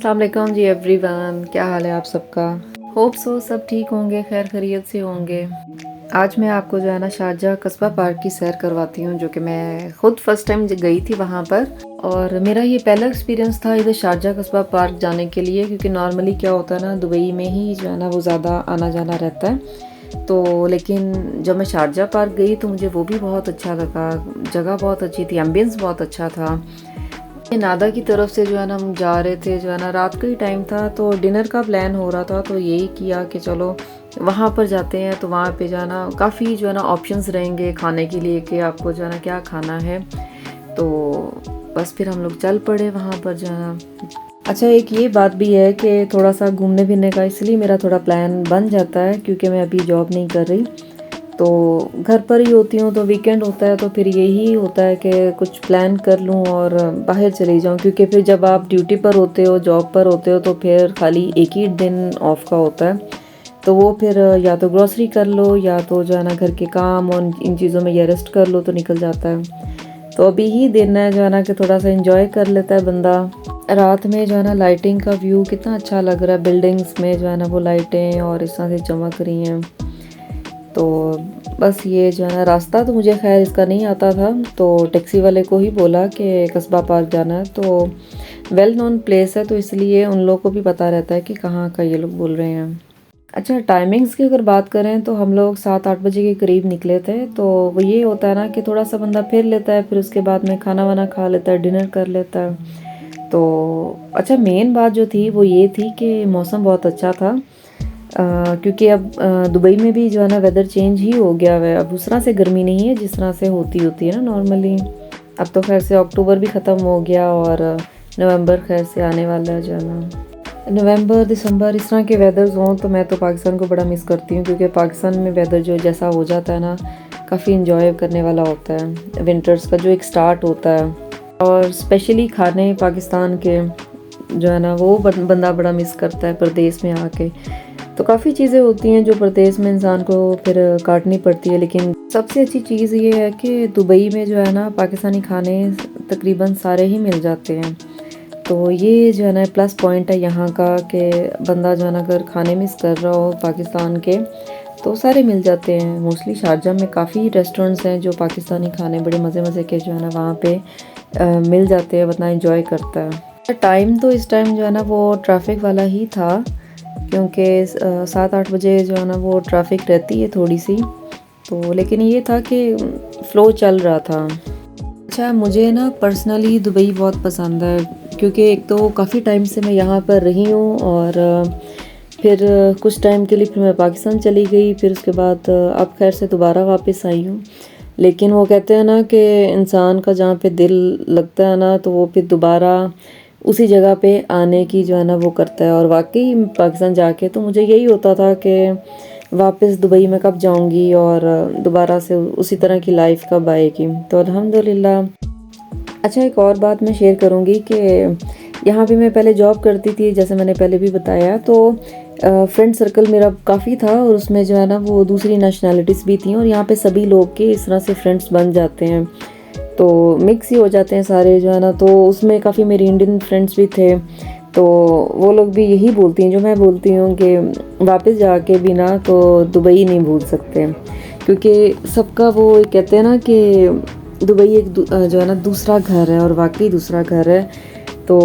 अस्सलाम वालेकुम जी एवरीवन, क्या हाल है आप सबका। होप सो सब ठीक होंगे, खैर खैरियत से होंगे। आज मैं आपको जो है ना शारजाह कस्बा पार्क की सैर करवाती हूँ, जो कि मैं ख़ुद फ़र्स्ट टाइम गई थी वहाँ पर। और मेरा ये पहला एक्सपीरियंस था इधर शारजाह कस्बा पार्क जाने के लिए, क्योंकि नॉर्मली क्या होता है ना, दुबई में ही जो है ना वो ज़्यादा आना जाना रहता है। तो लेकिन जब मैं शारजाह पार्क गई तो मुझे वो भी बहुत अच्छा लगा। जगह बहुत अच्छी थी, एम्बियंस बहुत अच्छा था। नादा की तरफ से जो है ना हम जा रहे थे, जो है ना रात का ही टाइम था, तो डिनर का प्लान हो रहा था। तो यही किया कि चलो वहाँ पर जाते हैं, तो वहाँ पे जाना काफ़ी जो है ना ऑप्शंस रहेंगे खाने के लिए कि आपको जो है ना क्या खाना है। तो बस फिर हम लोग चल पड़े वहाँ पर जाना। अच्छा, एक ये बात भी है कि थोड़ा सा घूमने फिरने का इसलिए मेरा थोड़ा प्लान बन जाता है, क्योंकि मैं अभी जॉब नहीं कर रही, तो घर पर ही होती हूँ। तो वीकेंड होता है तो फिर यही होता है कि कुछ प्लान कर लूँ और बाहर चली जाऊँ, क्योंकि फिर जब आप ड्यूटी पर होते हो, जॉब पर होते हो, तो फिर खाली एक ही दिन ऑफ का होता है। तो वो फिर या तो ग्रॉसरी कर लो या तो जो है ना घर के काम और इन चीज़ों में या रेस्ट कर लो तो निकल जाता है। तो अभी ही दिन है जो है ना कि थोड़ा सा एंजॉय कर लेता है बंदा। रात में जो है ना लाइटिंग का व्यू कितना अच्छा लग रहा है, बिल्डिंग्स में जो है ना वो लाइटें और इस तरह से चमक रही हैं। तो बस ये जो है ना रास्ता तो मुझे खैर इसका नहीं आता था, तो टैक्सी वाले को ही बोला कि कस्बा पार्क जाना है। तो वेल नोन प्लेस है, तो इसलिए उन लोगों को भी पता रहता है कि कहाँ का ये लोग बोल रहे हैं। अच्छा, टाइमिंग्स की अगर बात करें तो हम लोग 7-8 बजे के करीब निकले थे। तो वो ये होता है ना कि थोड़ा सा बंदा फिर लेता है, फिर उसके बाद में खाना वाना खा लेता है, डिनर कर लेता है। तो अच्छा, मेन बात जो थी वो ये थी कि मौसम बहुत अच्छा था। क्योंकि अब दुबई में भी जो है ना वेदर चेंज ही हो गया है। अब उस तरह से गर्मी नहीं है जिस तरह से होती है ना नॉर्मली। अब तो खैर से अक्टूबर भी ख़त्म हो गया और नवंबर खैर से आने वाला है जो है ना। नवंबर दिसंबर इस तरह के वेदर्स हों तो मैं तो पाकिस्तान को बड़ा मिस करती हूँ, क्योंकि पाकिस्तान में वेदर जो जैसा हो जाता है ना, काफ़ी इंजॉय करने वाला होता है। विंटर्स का जो एक स्टार्ट होता है, और स्पेशली खाने पाकिस्तान के जो है ना वो बंदा बड़ा मिस करता है परदेस में आके। तो काफ़ी चीज़ें होती हैं जो परदेस में इंसान को फिर काटनी पड़ती है, लेकिन सबसे अच्छी चीज़ ये है कि दुबई में जो है ना पाकिस्तानी खाने तकरीबन सारे ही मिल जाते हैं। तो ये जो है ना प्लस पॉइंट है यहाँ का, कि बंदा जो है ना अगर खाने मिस कर रहा हो पाकिस्तान के तो सारे मिल जाते हैं। मोस्टली शारजाह में काफ़ी रेस्टोरेंट्स हैं जो पाकिस्तानी खाने बड़े मज़े मज़े के जो है ना वहाँ पे मिल जाते हैं, बंदा इंजॉय करता है। टाइम तो इस टाइम जो है ना वो ट्रैफिक वाला ही था, क्योंकि 7-8 बजे जो है ना वो ट्रैफिक रहती है थोड़ी सी। तो लेकिन ये था कि फ़्लो चल रहा था। अच्छा, मुझे ना पर्सनली दुबई बहुत पसंद है, क्योंकि एक तो काफ़ी टाइम से मैं यहाँ पर रही हूँ, और फिर कुछ टाइम के लिए फिर मैं पाकिस्तान चली गई, फिर उसके बाद अब खैर से दोबारा वापस आई हूँ। लेकिन वो कहते हैं ना कि इंसान का जहाँ पे दिल लगता है ना, तो वो फिर दोबारा उसी जगह पे आने की जो है ना वो करता है। और वाकई पाकिस्तान जाके तो मुझे यही होता था कि वापस दुबई में कब जाऊंगी और दोबारा से उसी तरह की लाइफ कब आएगी। तो अल्हम्दुलिल्लाह। अच्छा, एक और बात मैं शेयर करूंगी कि यहाँ पे मैं पहले जॉब करती थी, जैसे मैंने पहले भी बताया। तो फ्रेंड सर्कल मेरा काफ़ी था, और उसमें जो है ना वो दूसरी नेशनैलिटीज़ भी थी, और यहाँ पे सभी लोग के इस तरह से फ्रेंड्स बन जाते हैं, तो मिक्स ही हो जाते हैं सारे जो है ना। तो उसमें काफ़ी मेरी इंडियन फ्रेंड्स भी थे, तो वो लोग भी यही बोलती हैं जो मैं बोलती हूँ कि वापस जाके भी ना तो दुबई नहीं भूल सकते, क्योंकि सबका वो कहते हैं ना कि दुबई एक जो है ना दूसरा घर है, और वाकई दूसरा घर है। तो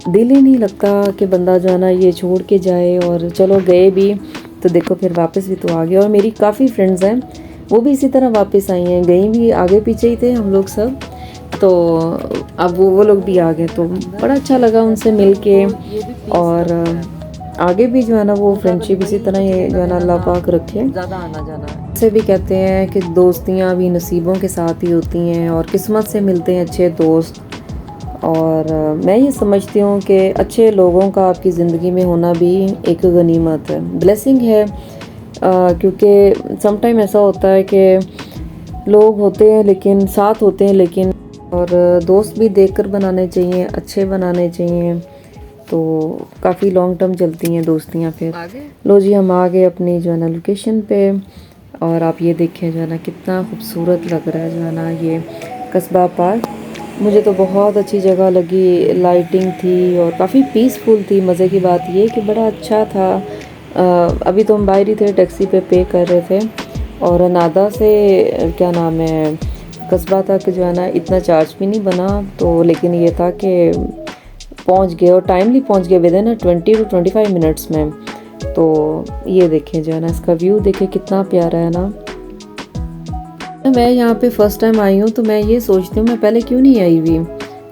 दिल ही नहीं लगता कि बंदा जो है ना ये छोड़ के जाए, और चलो गए भी तो देखो फिर वापस भी तो आ गए। और मेरी काफ़ी फ्रेंड्स हैं वो भी इसी तरह वापस आई हैं, गई भी आगे पीछे ही थे हम लोग सब। तो अब वो लोग भी आ गए, तो बड़ा अच्छा लगा उनसे मिल के। और आगे भी जो है ना वो फ्रेंडशिप इसी तरह ये जो है ना अल्लाह पाक रखे। ज़्यादा आना जाना है से भी कहते हैं कि दोस्तियाँ भी नसीबों के साथ ही होती हैं, और किस्मत से मिलते हैं अच्छे दोस्त। और मैं ये समझती हूँ कि अच्छे लोगों का आपकी ज़िंदगी में होना भी एक गनीमत है, ब्लेसिंग है। क्योंकि समटाइम ऐसा होता है कि लोग होते हैं लेकिन साथ होते हैं लेकिन, और दोस्त भी देखकर बनाने चाहिए, अच्छे बनाने चाहिए, तो काफ़ी लॉन्ग टर्म चलती हैं दोस्तियाँ। फिर लो जी, हम आ गए अपनी जो है ना लोकेशन पे, और आप ये देखें जो है ना कितना खूबसूरत लग रहा है जो है ना ये कस्बा पार्क। मुझे तो बहुत अच्छी जगह लगी, लाइटिंग थी और काफ़ी पीसफुल थी। मज़े की बात ये कि बड़ा अच्छा था। अभी तो हम बाहर ही थे, टैक्सी पे कर रहे थे और नादा से क्या नाम है कस्बा तक जो है ना इतना चार्ज भी नहीं बना, तो लेकिन ये था कि पहुंच गए और टाइमली पहुंच गए, विदिन 20 to 25 मिनट्स में। तो ये देखें जो है ना, इसका व्यू देखें कितना प्यारा है ना। मैं यहाँ पे फ़र्स्ट टाइम आई हूँ तो मैं ये सोचती हूँ मैं पहले क्यों नहीं आई हुई,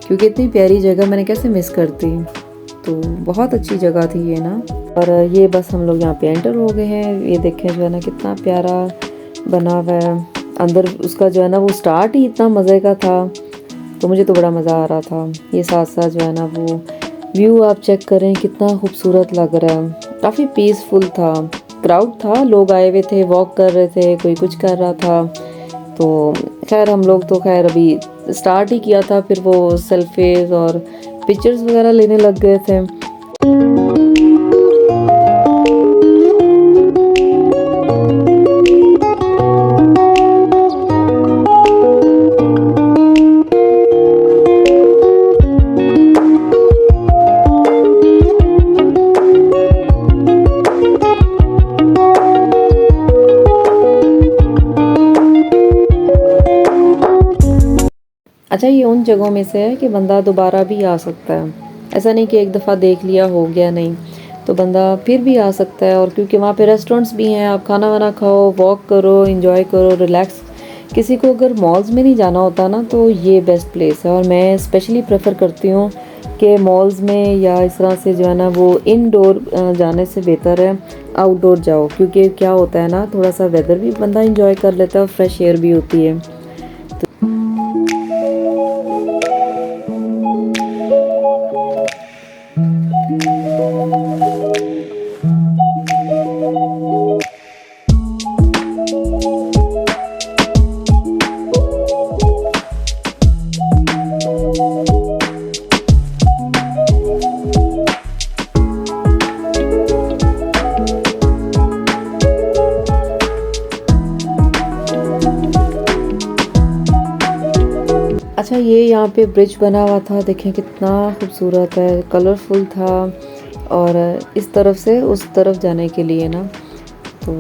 क्योंकि इतनी प्यारी जगह मैंने कैसे मिस करती। तो बहुत अच्छी जगह थी ये ना। और ये बस हम लोग यहाँ पे एंटर हो गए हैं। ये देखें जो है ना कितना प्यारा बना हुआ है। अंदर उसका जो है ना वो स्टार्ट ही इतना मज़े का था, तो मुझे तो बड़ा मज़ा आ रहा था। ये साथ साथ जो है ना वो व्यू आप चेक करें कितना खूबसूरत लग रहा है। काफ़ी पीसफुल था, क्राउड था, लोग आए हुए थे, वॉक कर रहे थे, कोई कुछ कर रहा था। तो खैर हम लोग तो खैर अभी स्टार्ट ही किया था, फिर वो सेल्फीज और पिक्चर्स वगैरह लेने लग गए थे। अच्छा, ये उन जगहों में से है कि बंदा दोबारा भी आ सकता है। ऐसा नहीं कि एक दफ़ा देख लिया हो गया, नहीं, तो बंदा फिर भी आ सकता है। और क्योंकि वहाँ पे रेस्टोरेंट्स भी हैं, आप खाना वाना खाओ, वॉक करो, इंजॉय करो, रिलैक्स। किसी को अगर मॉल्स में नहीं जाना होता ना तो ये बेस्ट प्लेस है। और मैं स्पेशली प्रेफर करती हूँ कि मॉल्स में या इस तरह से जो है ना वो इनडोर जाने से बेहतर है आउटडोर जाओ, क्योंकि क्या होता है ना थोड़ा सा वेदर भी बंदा इंजॉय कर लेता है और फ्रेश एयर भी होती है। अच्छा, ये यहाँ पे ब्रिज बना हुआ था, देखें कितना खूबसूरत है, कलरफुल था। और इस तरफ से उस तरफ जाने के लिए ना, तो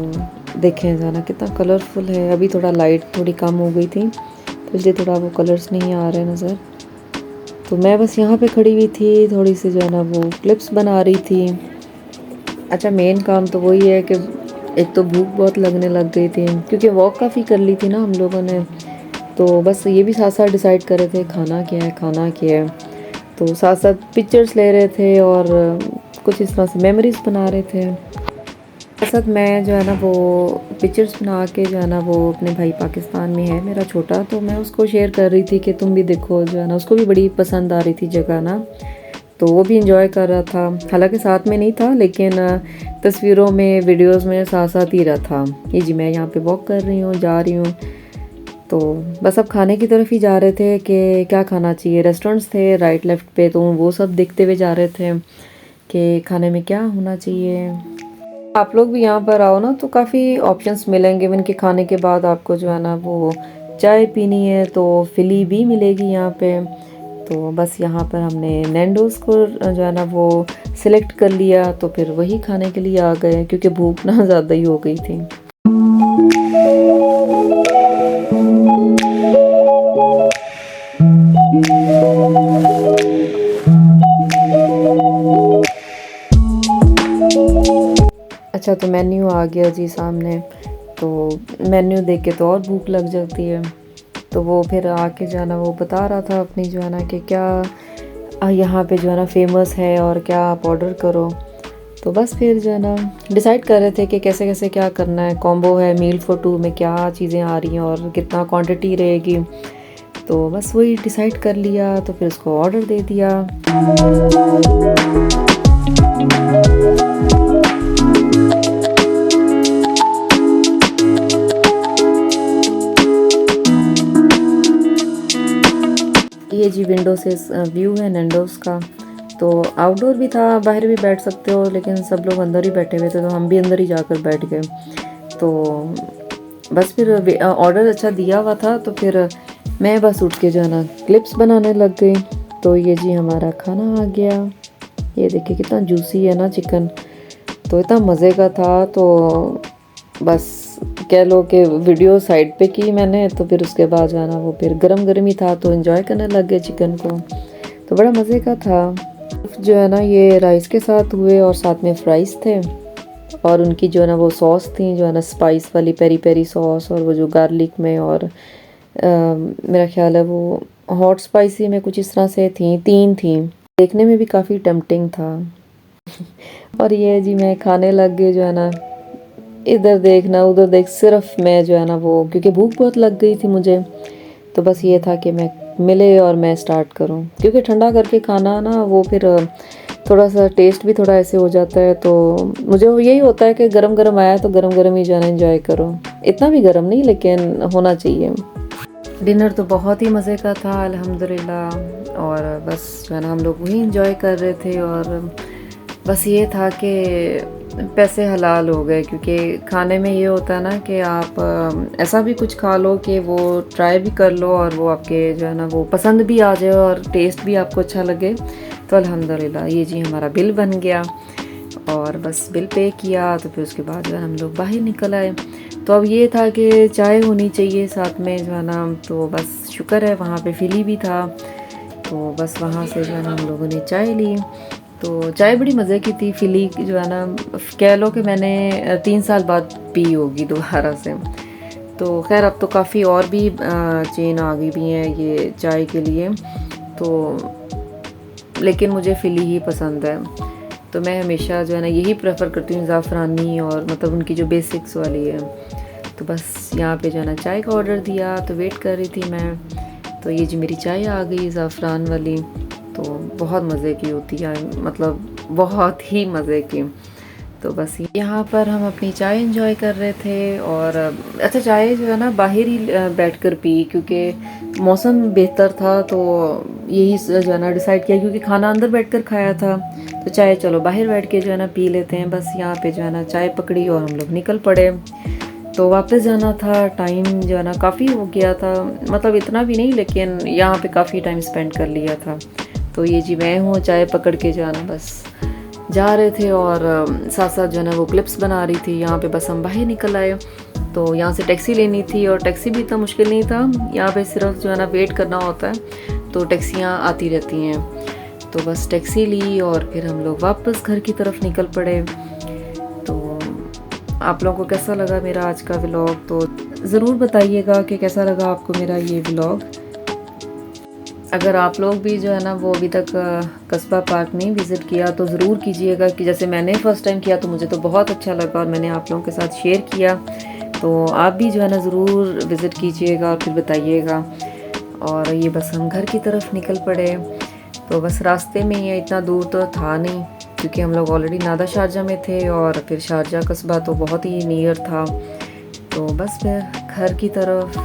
देखें जाना कितना कलरफुल है। अभी थोड़ा लाइट थोड़ी कम हो गई थी तो इसलिए थोड़ा वो कलर्स नहीं आ रहे नज़र। तो मैं बस यहाँ पे खड़ी हुई थी, थोड़ी सी जो है ना वो क्लिप्स बना रही थी। अच्छा, मेन काम तो वही है कि एक तो भूख बहुत लगने लग गई थी, क्योंकि वॉक काफ़ी कर ली थी ना हम लोगों ने। तो बस ये भी साथ साथ डिसाइड कर रहे थे खाना क्या है, खाना क्या है। तो साथ साथ पिक्चर्स ले रहे थे और कुछ इस तरह से मेमोरीज बना रहे थे। साथ साथ मैं जो है ना वो पिक्चर्स बना के जो है ना वो अपने भाई पाकिस्तान में है मेरा छोटा, तो मैं उसको शेयर कर रही थी कि तुम भी देखो, जो है ना उसको भी बड़ी पसंद आ रही थी जगह ना। तो वो भी इंजॉय कर रहा था, हालांकि साथ में नहीं था लेकिन तस्वीरों में वीडियोस में साथ साथ ही रहा था। ये जी मैं यहाँ पे वॉक कर रही हूँ, जा रही हूँ। तो बस अब खाने की तरफ ही जा रहे थे कि क्या खाना चाहिए। रेस्टोरेंट्स थे राइट लेफ़्ट पे, तो वो सब देखते हुए जा रहे थे कि खाने में क्या होना चाहिए। आप लोग भी यहाँ पर आओ ना तो काफ़ी ऑप्शंस मिलेंगे। इनके खाने के बाद आपको जो है ना वो चाय पीनी है तो फिली भी मिलेगी यहाँ पे। तो बस यहाँ पर हमने नैंडोज़ को जो है ना वो सिलेक्ट कर लिया, तो फिर वही खाने के लिए आ गए क्योंकि भूख ना ज़्यादा ही हो गई थी। अच्छा, तो मेन्यू आ गया जी सामने। तो मेन्यू देख के तो और भूख लग जाती है। तो वो फिर आके जो है ना वो बता रहा था अपनी जो है ना कि क्या यहाँ पे जो है ना फेमस है और क्या आप ऑर्डर करो। तो बस फिर जो है ना डिसाइड कर रहे थे कि कैसे कैसे क्या करना है। कॉम्बो है, मील फॉर टू में क्या चीज़ें आ रही हैं और कितना क्वांटिटी रहेगी। तो बस वही डिसाइड कर लिया, तो फिर उसको ऑर्डर दे दिया। ये जी विंडो से व्यू है नैंडोज़ का। तो आउटडोर भी था, बाहर भी बैठ सकते हो, लेकिन सब लोग अंदर ही बैठे हुए थे तो हम भी अंदर ही जाकर बैठ गए। तो बस फिर ऑर्डर अच्छा दिया हुआ था, तो फिर मैं बस उठ के जो है ना क्लिप्स बनाने लग गई। तो ये जी हमारा खाना आ गया। ये देखिए कितना जूसी है ना चिकन, तो इतना मज़े का था। तो बस कह लो कि वीडियो साइड पे की मैंने, तो फिर उसके बाद जो है ना वो फिर गरम गरम ही था, तो एंजॉय करने लग गए चिकन को। तो बड़ा मज़े का था। जो है ना ये राइस के साथ हुए और साथ में फ्राइज़ थे, और उनकी जो है ना वो सॉस थी, जो है ना स्पाइस वाली पेरी पेरी सॉस, और वो जो गार्लिक में, और मेरा ख्याल है वो हॉट स्पाइसी में कुछ इस तरह से थी, 3 थी। देखने में भी काफ़ी टेम्पटिंग था। और ये जी मैं खाने लग गई, जो है ना इधर देखना उधर देख, सिर्फ मैं जो है ना वो, क्योंकि भूख बहुत लग गई थी मुझे, तो बस ये था कि मैं मिले और मैं स्टार्ट करूं, क्योंकि ठंडा करके खाना ना वो फिर थोड़ा सा टेस्ट भी थोड़ा ऐसे हो जाता है। तो मुझे यही होता है कि गरम गरम आया तो गरम गरम ही जो है ना एंजॉय करो, इतना भी गरम नहीं लेकिन होना चाहिए। डिनर तो बहुत ही मज़े का था अल्हम्दुलिल्लाह, और बस जो है ना हम लोग वही इंजॉय कर रहे थे। और बस ये था कि पैसे हलाल हो गए, क्योंकि खाने में ये होता है ना कि आप ऐसा भी कुछ खा लो कि वो ट्राई भी कर लो और वो आपके जो है ना वो पसंद भी आ जाए और टेस्ट भी आपको अच्छा लगे। तो अल्हम्दुलिल्लाह ये जी हमारा बिल बन गया, और बस बिल पे किया, तो फिर उसके बाद जो है हम लोग बाहर निकल आए। तो अब ये था कि चाय होनी चाहिए साथ में जो है ना, तो बस शुक्र है वहाँ पे फिली भी था, तो बस वहाँ से जो है ना हम लोगों ने चाय ली। तो चाय बड़ी मज़े की थी। फिली जो है ना कह लो कि मैंने 3 साल बाद पी होगी दोबारा से। तो खैर अब तो काफ़ी और भी चेन आ गई भी हैं ये चाय के लिए, तो लेकिन मुझे फिली ही पसंद है। तो मैं हमेशा जो है ना यही प्रेफर करती हूँ, ज़ाफ़रानी, और मतलब उनकी जो बेसिक्स वाली है। तो बस यहाँ पे जो है ना चाय का ऑर्डर दिया, तो वेट कर रही थी मैं। तो ये जी मेरी चाय आ गई ज़ाफ़रान वाली, तो बहुत मज़े की होती है, मतलब बहुत ही मज़े की। तो बस यहाँ पर हम अपनी चाय एंजॉय कर रहे थे। और अच्छा चाय जो है ना बाहर ही बैठकर पी, क्योंकि मौसम बेहतर था, तो यही जो है ना डिसाइड किया, क्योंकि खाना अंदर बैठकर खाया था, तो चाय चलो बाहर बैठ के जो है ना पी लेते हैं। बस यहाँ पे जो है ना चाय पकड़ी और हम लोग निकल पड़े। तो वापस जाना था, टाइम जो है ना काफ़ी हो गया था, मतलब इतना भी नहीं, लेकिन यहाँ पे काफ़ी टाइम स्पेंड कर लिया था। तो ये जी मैं हूँ चाय पकड़ के जो है ना बस जा रहे थे, और साथ साथ जो है ना वो क्लिप्स बना रही थी। यहाँ पे बस हम बाहर निकल आए, तो यहाँ से टैक्सी लेनी थी, और टैक्सी भी इतना मुश्किल नहीं था, यहाँ पे सिर्फ जो है ना वेट करना होता है, तो टैक्सियाँ आती रहती हैं। तो बस टैक्सी ली और फिर हम लोग वापस घर की तरफ निकल पड़े। तो आप लोगों को कैसा लगा मेरा आज का व्लॉग, तो ज़रूर बताइएगा कि कैसा लगा आपको मेरा ये व्लॉग। अगर आप लोग भी जो है ना वो अभी तक कस्बा पार्क नहीं विज़िट किया, तो ज़रूर कीजिएगा, कि जैसे मैंने फ़र्स्ट टाइम किया तो मुझे तो बहुत अच्छा लगा, और मैंने आप लोगों के साथ शेयर किया। तो आप भी जो है ना ज़रूर विज़िट कीजिएगा और फिर बताइएगा। और ये बस हम घर की तरफ निकल पड़े। तो बस रास्ते में ही है, इतना दूर तो था नहीं, क्योंकि हम लोग ऑलरेडी नादा शारजा में थे, और फिर शारजा कस्बा तो बहुत ही नियर था। तो बस फिर घर की तरफ